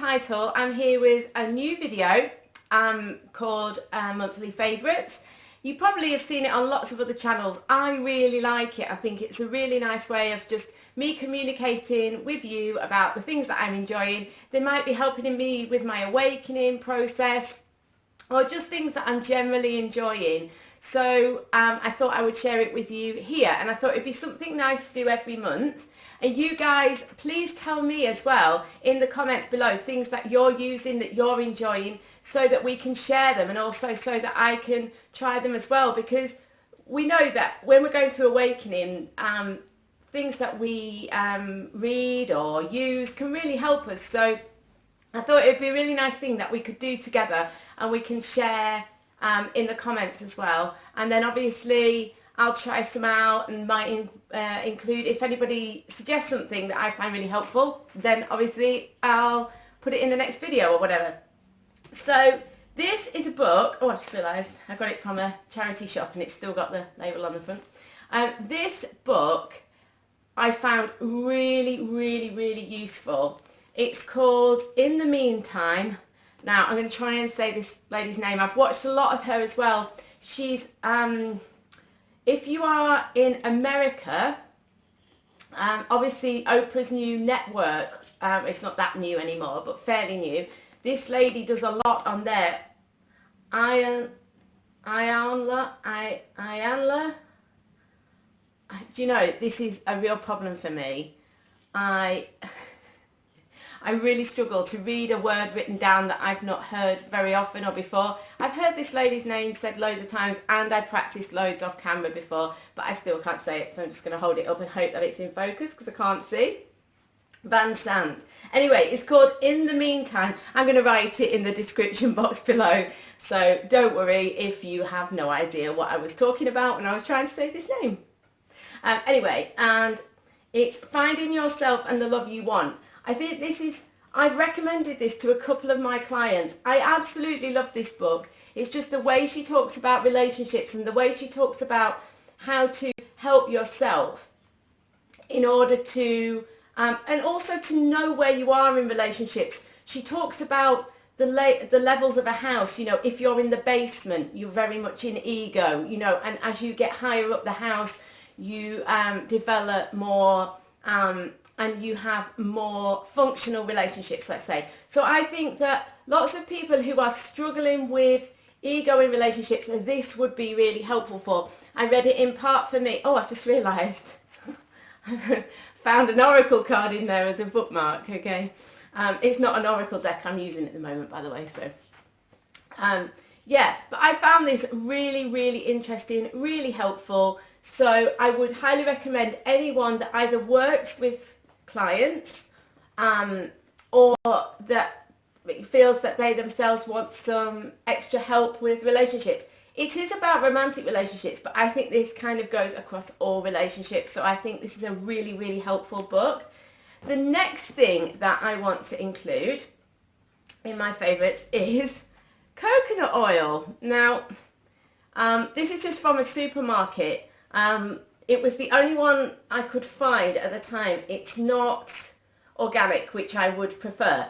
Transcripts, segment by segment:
title, I'm here with a new video called Monthly Favourites. You probably have seen it on lots of other channels. I really like it. I think it's a really nice way of just me communicating with you about the things that I'm enjoying. They might be helping me with my awakening process or just things that I'm generally enjoying. So I thought I would share it with you here, and I thought it'd be something nice to do every month. And you guys, please tell me as well in the comments below things that you're using, that you're enjoying, so that we can share them, and also so that I can try them as well, because we know that when we're going through awakening, things that we read or use can really help us. So I thought it would be a really nice thing that we could do together, and we can share in the comments as well. And then obviously I'll try some out and might include, if anybody suggests something that I find really helpful, then obviously I'll put it in the next video or whatever. So this is a book. Oh, I just realised I got it from a charity shop and it's still got the label on the front. This book I found really useful. It's called In the Meantime. Now I'm going to try and say this lady's name. I've watched a lot of her as well. She's if you are in America, obviously Oprah's new network, it's not that new anymore, but fairly new. This lady does a lot on there. Iyanla. Do you know, this is a real problem for me. I really struggle to read a word written down that I've not heard very often or before. I've heard this lady's name said loads of times, and I practiced loads off camera before, but I still can't say it, so I'm just going to hold it up and hope that it's in focus because I can't see. Vanzant. Anyway, it's called In the Meantime. I'm going to write it in the description box below, so don't worry if you have no idea what I was talking about when I was trying to say this name. Anyway, and it's Finding Yourself and the Love You Want. I think I've recommended this to a couple of my clients. I absolutely love this book. It's just the way she talks about relationships and the way she talks about how to help yourself in order to, and also to know where you are in relationships. She talks about the levels of a house. You know, if you're in the basement, you're very much in ego, you know, and as you get higher up the house, you develop more, and you have more functional relationships, let's say. So I think that lots of people who are struggling with ego in relationships, this would be really helpful for. I read it in part for me. Oh, I've just realised. I found an oracle card in there as a bookmark, okay? It's not an oracle deck I'm using at the moment, by the way, so. Yeah, but I found this really interesting, really helpful. So I would highly recommend anyone that either works with clients or that feels that they themselves want some extra help with relationships. It is about romantic relationships, but I think this kind of goes across all relationships. So I think this is a really helpful book. The next thing that I want to include in my favourites is coconut oil. Now, this is just from a supermarket. It was the only one I could find at the time. It's not organic, which I would prefer,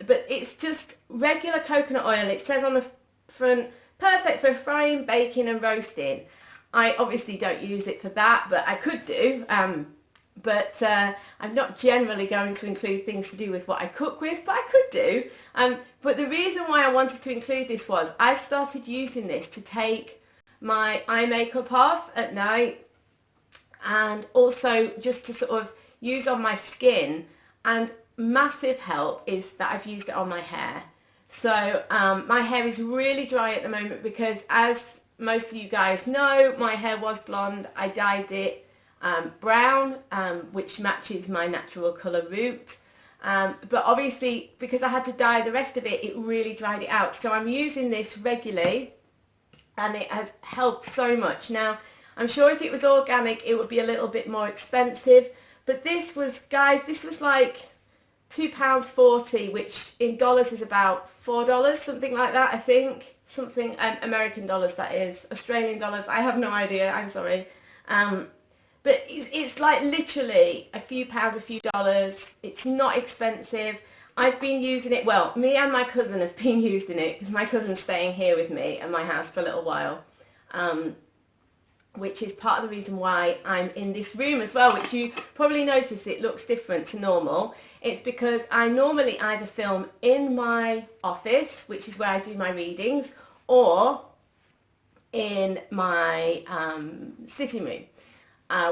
but it's just regular coconut oil. It says on the front, perfect for frying, baking and roasting. I obviously don't use it for that, but I could do. But I'm not generally going to include things to do with what I cook with, but I could do. But the reason why I wanted to include this was I've started using this to take my eye makeup off at night, and also just to sort of use on my skin. And massive help is that I've used it on my hair. So my hair is really dry at the moment because, as most of you guys know, my hair was blonde. I dyed it brown, which matches my natural colour root. But obviously, because I had to dye the rest of it, it really dried it out. So I'm using this regularly, and it has helped so much. Now, I'm sure if it was organic, it would be a little bit more expensive. But this was, guys, this was like £2.40, which in dollars is about $4, something like that, I think. Something, American dollars, that is. Australian dollars, I have no idea, I'm sorry. But it's like literally a few pounds, a few dollars. It's not expensive. I've been using it, well, me and my cousin have been using it because my cousin's staying here with me at my house for a little while, which is part of the reason why I'm in this room as well, which you probably notice it looks different to normal. It's because I normally either film in my office, which is where I do my readings, or in my sitting room,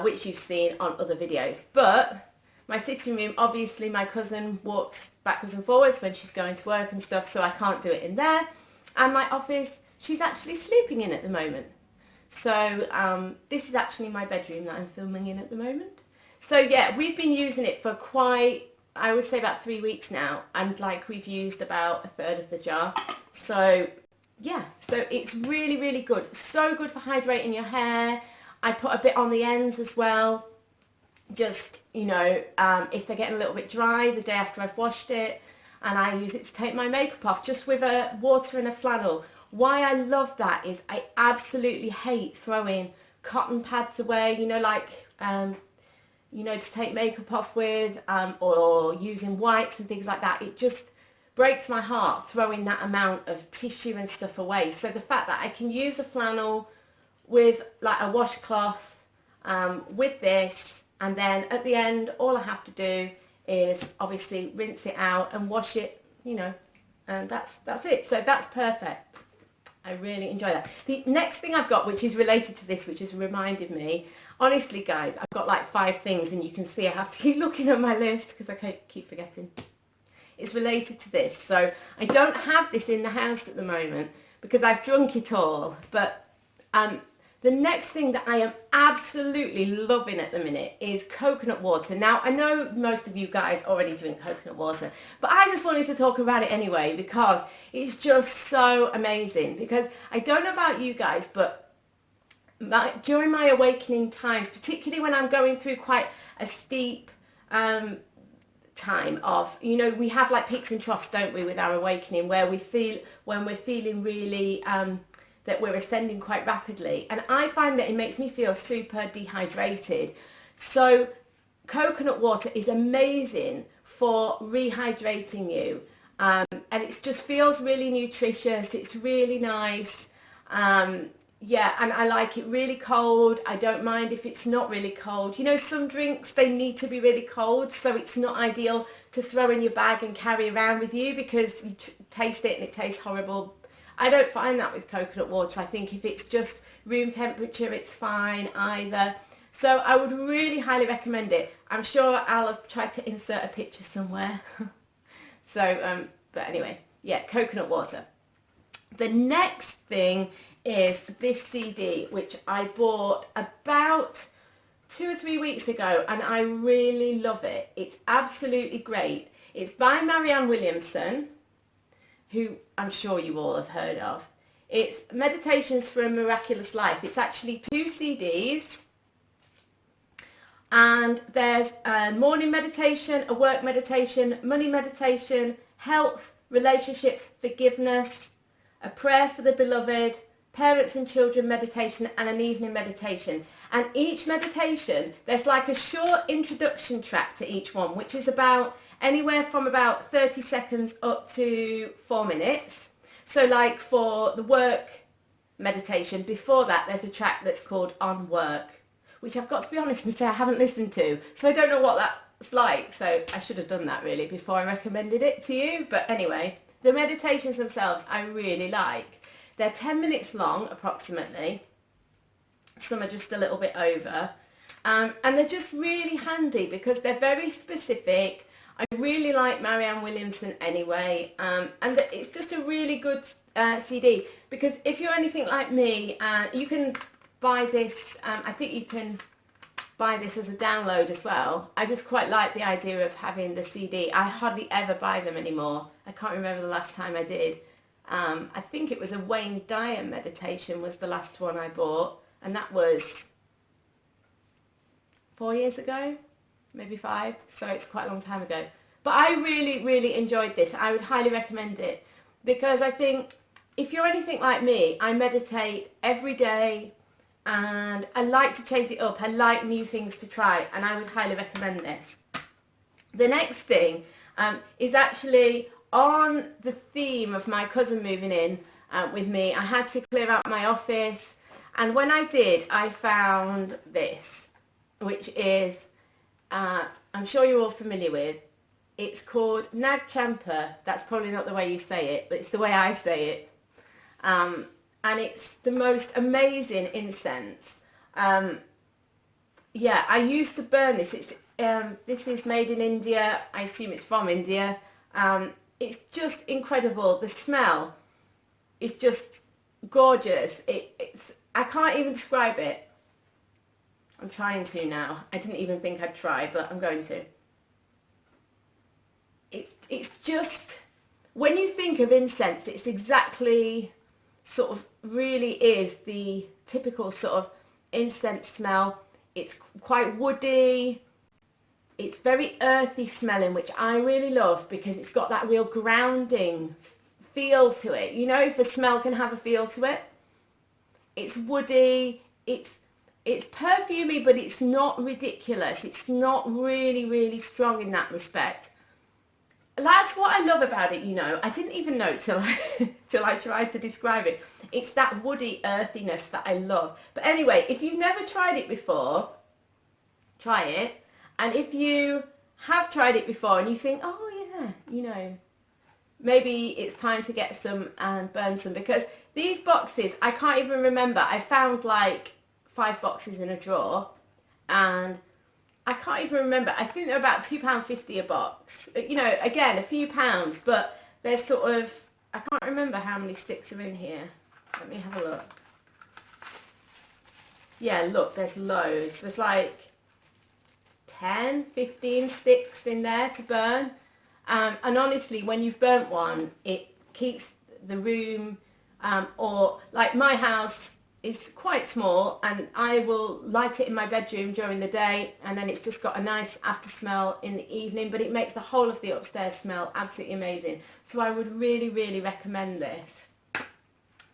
which you've seen on other videos. But my sitting room, obviously my cousin walks backwards and forwards when she's going to work and stuff, so I can't do it in there. And my office, she's actually sleeping in at the moment. So this is actually my bedroom that I'm filming in at the moment. So yeah, we've been using it for quite, I would say about 3 weeks now, and like we've used about a third of the jar. So yeah, so it's really, really good. So good for hydrating your hair. I put a bit on the ends as well, just, you know, if they're getting a little bit dry the day after I've washed it. And I use it to take my makeup off, just with a water and a flannel. Why I love that is I absolutely hate throwing cotton pads away, you know, like, you know, to take makeup off with, or using wipes and things like that. It just breaks my heart throwing that amount of tissue and stuff away. So the fact that I can use a flannel with like a washcloth, with this, and then at the end all I have to do is obviously rinse it out and wash it, you know, and that's it. So that's perfect. I really enjoy that. The next thing I've got, which is related to this, which has reminded me, honestly guys, I've got like 5 things, and you can see I have to keep looking at my list because I keep forgetting. It's related to this. So I don't have this in the house at the moment because I've drunk it all, but the next thing that I am absolutely loving at the minute is coconut water. Now, I know most of you guys already drink coconut water, but I just wanted to talk about it anyway because it's just so amazing. Because I don't know about you guys, but during my awakening times, particularly when I'm going through quite a steep time of, you know, we have like peaks and troughs, don't we, with our awakening, where we feel, when we're feeling really that we're ascending quite rapidly, and I find that it makes me feel super dehydrated. So coconut water is amazing for rehydrating you, and it just feels really nutritious. It's really nice. Yeah, and I like it really cold. I don't mind if it's not really cold. You know, some drinks, they need to be really cold, so it's not ideal to throw in your bag and carry around with you because you taste it and it tastes horrible. I don't find that with coconut water. I think if it's just room temperature, it's fine either. So I would really highly recommend it. I'm sure I'll have tried to insert a picture somewhere. So, but anyway, yeah, coconut water. The next thing is this CD, which I bought about 2 or 3 weeks ago, and I really love it. It's absolutely great. It's by Marianne Williamson, who I'm sure you all have heard of. It's Meditations for a Miraculous Life. It's actually 2 CDs, and there's a morning meditation, a work meditation, money meditation, health, relationships, forgiveness, a prayer for the beloved, parents and children meditation, and an evening meditation. And each meditation, there's like a short introduction track to each one, which is about anywhere from about 30 seconds up to 4 minutes. So like for the work meditation, before that there's a track that's called On Work, which I've got to be honest and say I haven't listened to, so I don't know what that's like. So I should have done that really before I recommended it to you. But anyway, the meditations themselves I really like. They're 10 minutes long approximately. Some are just a little bit over, and they're just really handy because they're very specific. I really like Marianne Williamson anyway, and it's just a really good CD, because if you're anything like me, you can buy this, I think you can buy this as a download as well. I just quite like the idea of having the CD. I hardly ever buy them anymore. I can't remember the last time I did. I think it was a Wayne Dyer meditation was the last one I bought, and that was 4 years ago, maybe 5, so it's quite a long time ago. But I really, really enjoyed this. I would highly recommend it, because I think if you're anything like me, I meditate every day, and I like to change it up. I like new things to try, and I would highly recommend this. The next thing is actually on the theme of my cousin moving in with me. I had to clear out my office, and when I did, I found this, which is, I'm sure you're all familiar with. It's called Nag Champa. That's probably not the way you say it, but it's the way I say it. And it's the most amazing incense. Yeah, I used to burn this. This is made in India. I assume it's from India. It's just incredible. The smell is just gorgeous. I can't even describe it. I'm trying to now. I didn't even think I'd try, but I'm going to. It's just, when you think of incense, it's exactly sort of really is the typical sort of incense smell. It's quite woody. It's very earthy smelling, which I really love because it's got that real grounding feel to it. You know, if a smell can have a feel to it. It's woody. It's perfumey, but it's not ridiculous. It's not really, really strong in that respect. That's what I love about it, you know. I didn't even know till I tried to describe it. It's that woody earthiness that I love. But anyway, if you've never tried it before, try it. And if you have tried it before and you think, oh yeah, you know, maybe it's time to get some and burn some, because these boxes, I can't even remember. I found like 5 boxes in a drawer, and I can't even remember. I think they're about £2.50 a box. You know, again, a few pounds, but they're sort of, I can't remember how many sticks are in here. Let me have a look. Yeah, look, there's loads. There's like 10, 15 sticks in there to burn. And honestly, when you've burnt one, it keeps the room, or like my house is quite small, and I will light it in my bedroom during the day, and then it's just got a nice after smell in the evening, but it makes the whole of the upstairs smell absolutely amazing. So I would really, really recommend this.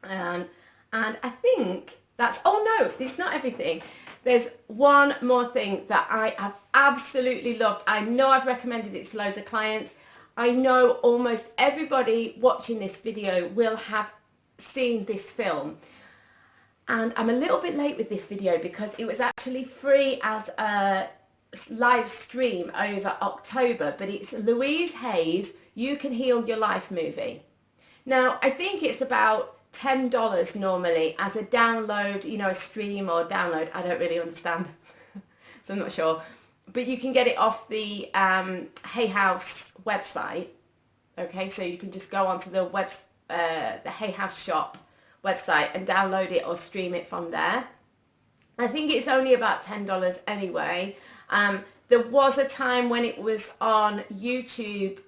And I think that's, oh no, it's not everything. There's one more thing that I have absolutely loved. I know I've recommended it to loads of clients. I know almost everybody watching this video will have seen this film. And I'm a little bit late with this video because it was actually free as a live stream over October, but it's Louise Hay's You Can Heal Your Life movie. Now, I think it's about $10 normally as a download, you know, a stream or download. I don't really understand, so I'm not sure. But you can get it off the Hay House website. Okay, so you can just go onto the Hay House shop website and download it or stream it from there. I think it's only about $10 anyway. There was a time when it was on YouTube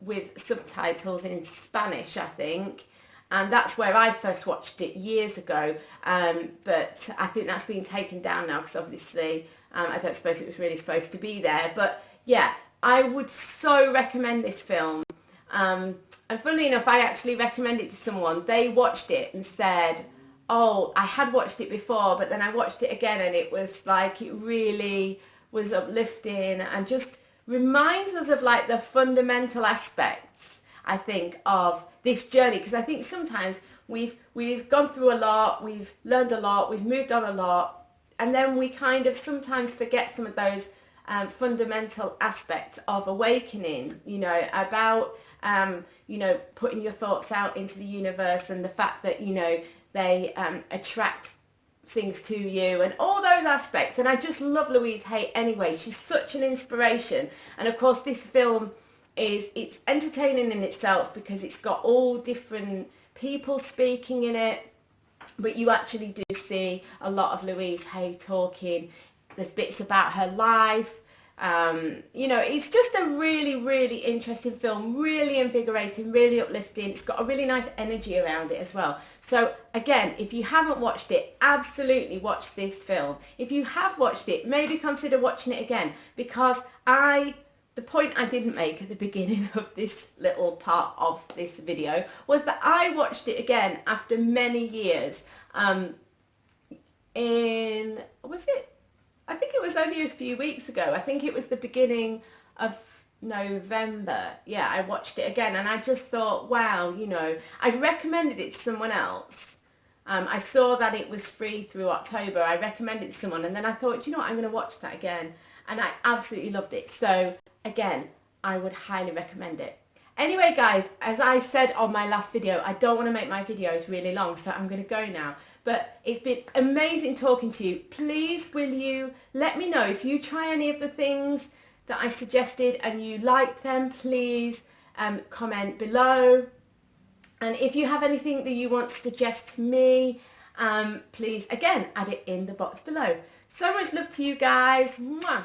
with subtitles in Spanish, I think, and that's where I first watched it years ago, but I think that's been taken down now because obviously I don't suppose it was really supposed to be there. But yeah, I would so recommend this film. And funnily enough, I actually recommended it to someone. They watched it and said, oh, I had watched it before, but then I watched it again, and it was like, it really was uplifting and just reminds us of like the fundamental aspects, I think, of this journey. Because I think sometimes we've gone through a lot, we've learned a lot, we've moved on a lot, and then we kind of sometimes forget some of those fundamental aspects of awakening, you know, about you know, putting your thoughts out into the universe, and the fact that, you know, they attract things to you and all those aspects. And I just love Louise Hay anyway. She's such an inspiration. And of course this film it's entertaining in itself because it's got all different people speaking in it, but you actually do see a lot of Louise Hay talking. There's bits about her life. You know, it's just a really, really interesting film, really invigorating, really uplifting. It's got a really nice energy around it as well. So again, if you haven't watched it, absolutely watch this film. If you have watched it, maybe consider watching it again, because the point I didn't make at the beginning of this little part of this video was that I watched it again after many years. I think it was only a few weeks ago. I think it was the beginning of November. Yeah, I watched it again and I just thought, wow, you know, I'd recommended it to someone else. I saw that it was free through October. I recommended it to someone and then I thought, you know what, I'm going to watch that again. And I absolutely loved it. So again, I would highly recommend it. Anyway, guys, as I said on my last video, I don't want to make my videos really long, so I'm going to go now. But it's been amazing talking to you. Please, will you let me know if you try any of the things that I suggested and you liked them. Please comment below. And if you have anything that you want to suggest to me, please, again, add it in the box below. So much love to you guys. Mwah.